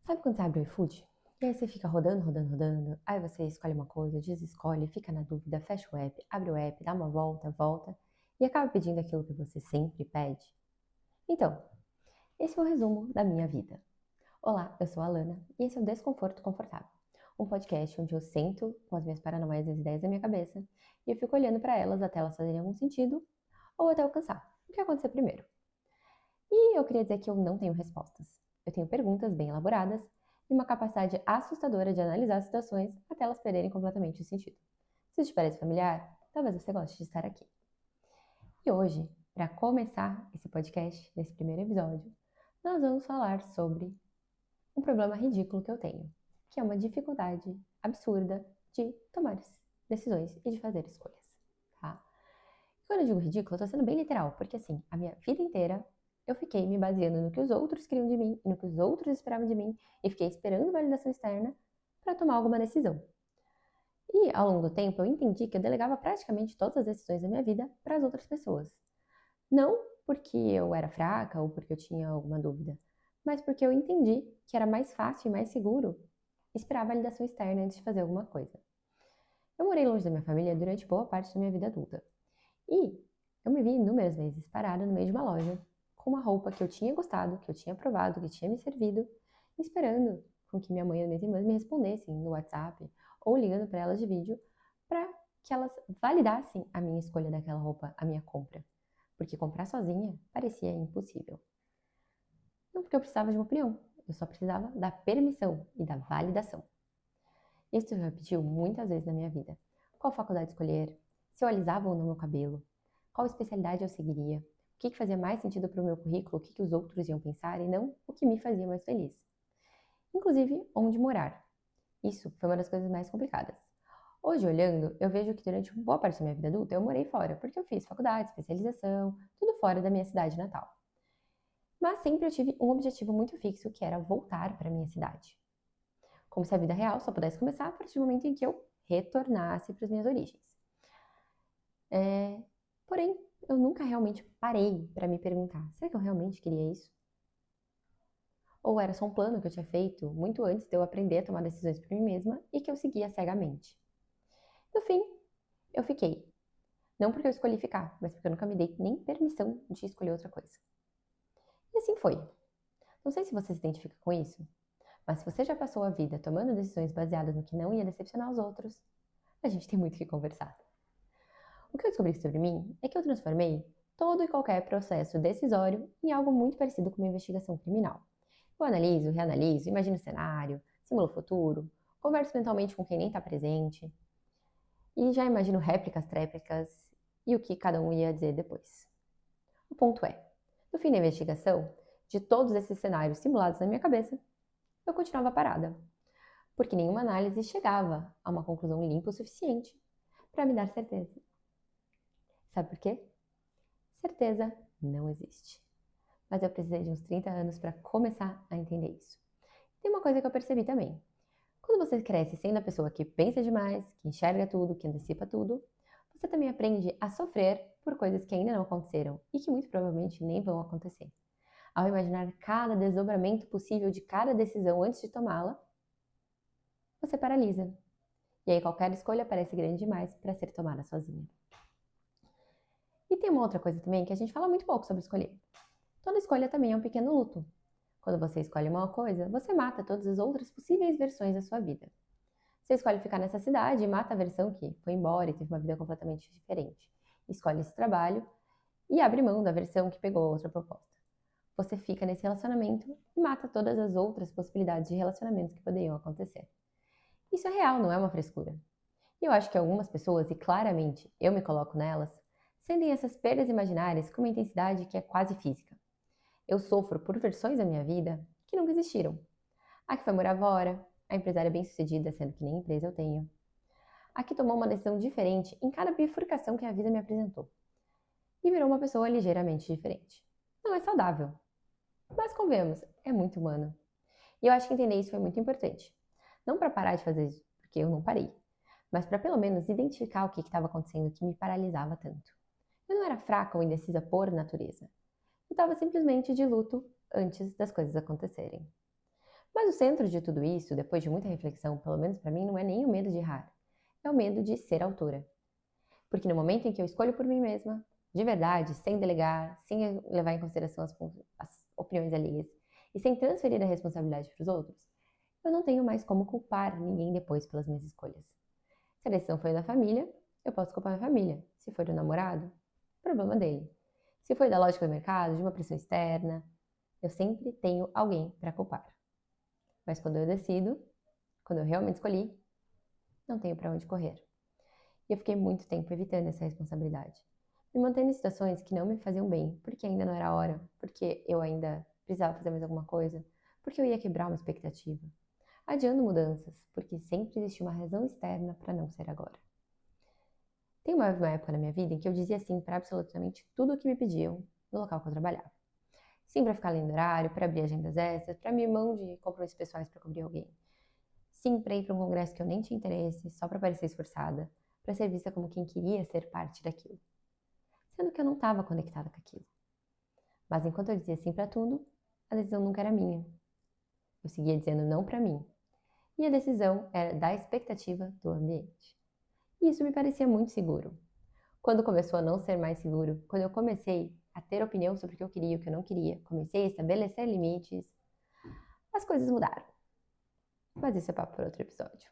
Sabe quando você abre o iFood? E aí você fica rodando, aí você escolhe uma coisa, desescolhe, fica na dúvida, fecha o app, abre o app, dá uma volta e acaba pedindo aquilo que você sempre pede? Então, esse é o resumo da minha vida. Olá, eu sou a Alana e esse é o Desconforto Confortável, um podcast onde eu sento com as minhas paranoias e as ideias da minha cabeça e eu fico olhando para elas até elas fazerem algum sentido ou até eu cansar. O que acontecer primeiro? E eu queria dizer que eu não tenho respostas. Eu tenho perguntas bem elaboradas e uma capacidade assustadora de analisar situações até elas perderem completamente o sentido. Se isso te parece familiar, talvez você goste de estar aqui. E hoje, para começar esse podcast, nesse primeiro episódio, nós vamos falar sobre um problema ridículo que eu tenho, que é uma dificuldade absurda de tomar decisões e de fazer escolhas, tá? Quando eu digo ridículo, eu tô sendo bem literal, porque assim, a minha vida inteira eu fiquei me baseando no que os outros queriam de mim, no que os outros esperavam de mim, e fiquei esperando validação externa para tomar alguma decisão. E ao longo do tempo eu entendi que eu delegava praticamente todas as decisões da minha vida para as outras pessoas. Não porque eu era fraca ou porque eu tinha alguma dúvida, mas porque eu entendi que era mais fácil e mais seguro esperar a validação externa antes de fazer alguma coisa. Eu morei longe da minha família durante boa parte da minha vida adulta. E eu me vi inúmeras vezes parada no meio de uma loja, com uma roupa que eu tinha gostado, que eu tinha provado, que tinha me servido, esperando com que minha mãe e minhas irmãs me respondessem no WhatsApp ou ligando para elas de vídeo para que elas validassem a minha escolha daquela roupa, a minha compra. Porque comprar sozinha parecia impossível. Não porque eu precisava de uma opinião, eu só precisava da permissão e da validação. Isso se repetiu muitas vezes na minha vida. Qual faculdade escolher? Se eu alisava ou não meu cabelo? Qual especialidade eu seguiria? O que fazia mais sentido para o meu currículo? O que os outros iam pensar e não o que me fazia mais feliz? Inclusive, onde morar. Isso foi uma das coisas mais complicadas. Hoje, olhando, eu vejo que durante boa parte da minha vida adulta eu morei fora, porque eu fiz faculdade, especialização, tudo fora da minha cidade natal. Mas sempre eu tive um objetivo muito fixo, que era voltar para minha cidade. Como se a vida real só pudesse começar a partir do momento em que eu retornasse para as minhas origens. Porém, eu nunca realmente parei para me perguntar: será que eu realmente queria isso? Ou era só um plano que eu tinha feito muito antes de eu aprender a tomar decisões por mim mesma e que eu seguia cegamente? No fim, eu fiquei. Não porque eu escolhi ficar, mas porque eu nunca me dei nem permissão de escolher outra coisa. E assim foi. Não sei se você se identifica com isso, mas se você já passou a vida tomando decisões baseadas no que não ia decepcionar os outros, a gente tem muito o que conversar. O que eu descobri sobre mim é que eu transformei todo e qualquer processo decisório em algo muito parecido com uma investigação criminal. Eu analiso, reanaliso, imagino o cenário, simulo o futuro, converso mentalmente com quem nem está presente e já imagino réplicas, tréplicas e o que cada um ia dizer depois. O ponto é, no fim da investigação, de todos esses cenários simulados na minha cabeça, eu continuava parada, porque nenhuma análise chegava a uma conclusão limpa o suficiente para me dar certeza. Sabe por quê? Certeza não existe. Mas eu precisei de uns 30 anos para começar a entender isso. Tem uma coisa que eu percebi também. Quando você cresce sendo a pessoa que pensa demais, que enxerga tudo, que antecipa tudo, você também aprende a sofrer por coisas que ainda não aconteceram e que muito provavelmente nem vão acontecer. Ao imaginar cada desdobramento possível de cada decisão antes de tomá-la, você paralisa. E aí qualquer escolha parece grande demais para ser tomada sozinha. E tem uma outra coisa também que a gente fala muito pouco sobre escolher. Toda escolha também é um pequeno luto. Quando você escolhe uma coisa, você mata todas as outras possíveis versões da sua vida. Você escolhe ficar nessa cidade e mata a versão que foi embora e teve uma vida completamente diferente. Escolhe esse trabalho e abre mão da versão que pegou outra proposta. Você fica nesse relacionamento e mata todas as outras possibilidades de relacionamentos que poderiam acontecer. Isso é real, não é uma frescura. E eu acho que algumas pessoas, e claramente eu me coloco nelas, sentem essas perdas imaginárias com uma intensidade que é quase física. Eu sofro por versões da minha vida que nunca existiram. A que foi morar fora, a empresária bem-sucedida, sendo que nem empresa eu tenho. A que tomou uma decisão diferente em cada bifurcação que a vida me apresentou. E virou uma pessoa ligeiramente diferente. Não é saudável. Mas convenhamos, é muito humano. E eu acho que entender isso foi muito importante. Não para parar de fazer isso, porque eu não parei, mas para pelo menos identificar o que estava acontecendo que me paralisava tanto. Eu não era fraca ou indecisa por natureza. Eu estava simplesmente de luto antes das coisas acontecerem. Mas o centro de tudo isso, depois de muita reflexão, pelo menos para mim, não é nem o medo de errar, é o medo de ser autora. Porque no momento em que eu escolho por mim mesma, de verdade, sem delegar, sem levar em consideração as opiniões alheias e sem transferir a responsabilidade para os outros, eu não tenho mais como culpar ninguém depois pelas minhas escolhas. Se a decisão foi da família, eu posso culpar minha família. Se foi do namorado, problema dele. Se foi da lógica do mercado, de uma pressão externa, eu sempre tenho alguém para culpar. Mas quando eu decido, quando eu realmente escolhi, não tenho para onde correr. E eu fiquei muito tempo evitando essa responsabilidade, me mantendo em situações que não me faziam bem, porque ainda não era a hora, porque eu ainda precisava fazer mais alguma coisa, porque eu ia quebrar uma expectativa, adiando mudanças, porque sempre existe uma razão externa para não ser agora. Tem uma época na minha vida em que eu dizia sim para absolutamente tudo o que me pediam no local que eu trabalhava. Sim para ficar além do horário, para abrir agendas extras, para abrir mão de compromissos pessoais para cobrir alguém. Sim para ir para um congresso que eu nem tinha interesse, só para parecer esforçada, para ser vista como quem queria ser parte daquilo. Sendo que eu não estava conectada com aquilo. Mas enquanto eu dizia sim para tudo, a decisão nunca era minha. Eu seguia dizendo não para mim. E a decisão era da expectativa do ambiente. E isso me parecia muito seguro. Quando começou a não ser mais seguro, quando eu comecei a ter opinião sobre o que eu queria e o que eu não queria, comecei a estabelecer limites, as coisas mudaram. Mas isso é papo para outro episódio.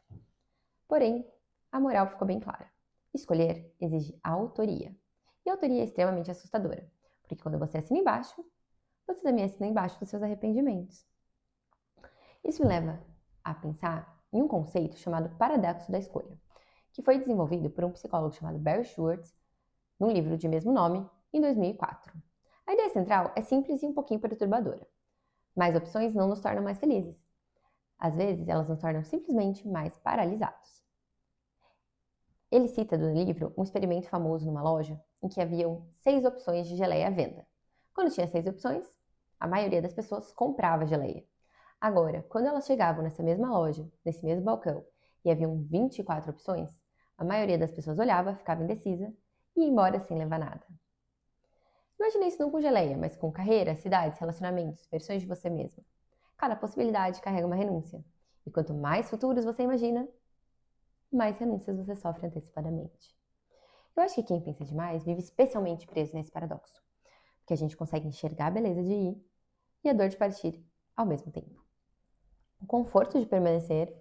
Porém, a moral ficou bem clara. Escolher exige autoria. E a autoria é extremamente assustadora, porque quando você assina embaixo, você também assina embaixo dos seus arrependimentos. Isso me leva a pensar em um conceito chamado paradoxo da escolha, que foi desenvolvido por um psicólogo chamado Barry Schwartz, num livro de mesmo nome, em 2004. A ideia central é simples e um pouquinho perturbadora. Mais opções não nos tornam mais felizes. Às vezes, elas nos tornam simplesmente mais paralisados. Ele cita no livro um experimento famoso numa loja em que haviam 6 opções de geleia à venda. Quando tinha 6 opções, a maioria das pessoas comprava a geleia. Agora, quando elas chegavam nessa mesma loja, nesse mesmo balcão, e haviam 24 opções, a maioria das pessoas olhava, ficava indecisa e ia embora sem levar nada. Imagine isso não com geleia, mas com carreira, cidades, relacionamentos, versões de você mesma. Cada possibilidade carrega uma renúncia. E quanto mais futuros você imagina, mais renúncias você sofre antecipadamente. Eu acho que quem pensa demais vive especialmente preso nesse paradoxo, porque a gente consegue enxergar a beleza de ir e a dor de partir ao mesmo tempo. O conforto de permanecer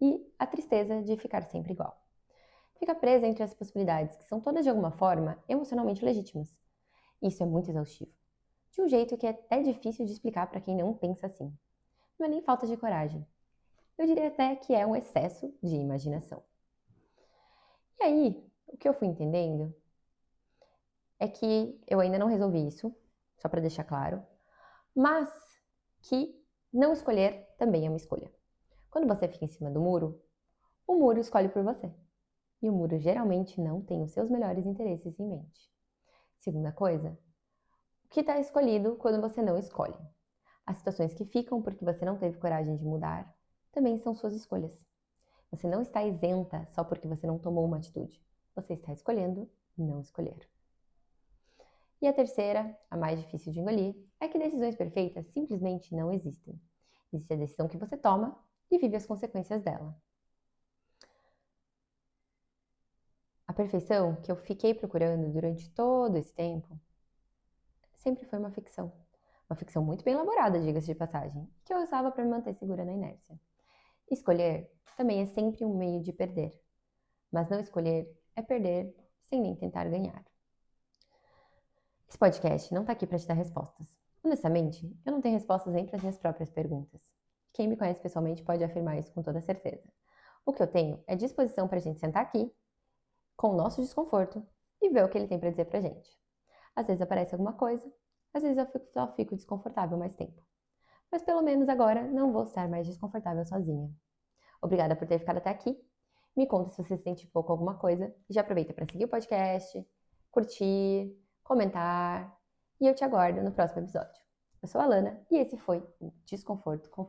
e a tristeza de ficar sempre igual. Fica presa entre as possibilidades que são todas de alguma forma emocionalmente legítimas. Isso é muito exaustivo, de um jeito que é até difícil de explicar para quem não pensa assim. Não é nem falta de coragem. Eu diria até que é um excesso de imaginação. E aí, o que eu fui entendendo é que eu ainda não resolvi isso, só para deixar claro, mas que não escolher também é uma escolha. Quando você fica em cima do muro, o muro escolhe por você. E o muro geralmente não tem os seus melhores interesses em mente. Segunda coisa, o que está escolhido quando você não escolhe? As situações que ficam porque você não teve coragem de mudar também são suas escolhas. Você não está isenta só porque você não tomou uma atitude. Você está escolhendo não escolher. E a terceira, a mais difícil de engolir, é que decisões perfeitas simplesmente não existem. Existe a decisão que você toma e vive as consequências dela. A perfeição que eu fiquei procurando durante todo esse tempo sempre foi uma ficção. Uma ficção muito bem elaborada, diga-se de passagem, que eu usava para me manter segura na inércia. Escolher também é sempre um meio de perder, mas não escolher é perder sem nem tentar ganhar. Esse podcast não está aqui para te dar respostas. Honestamente, eu não tenho respostas nem para as minhas próprias perguntas. Quem me conhece pessoalmente pode afirmar isso com toda certeza. O que eu tenho é disposição para a gente sentar aqui, com o nosso desconforto, e ver o que ele tem para dizer para a gente. Às vezes aparece alguma coisa, às vezes eu só fico desconfortável mais tempo. Mas pelo menos agora não vou estar mais desconfortável sozinha. Obrigada por ter ficado até aqui. Me conta se você se identificou com alguma coisa e já aproveita para seguir o podcast, curtir, comentar e eu te aguardo no próximo episódio. Eu sou a Alana e esse foi o Desconforto com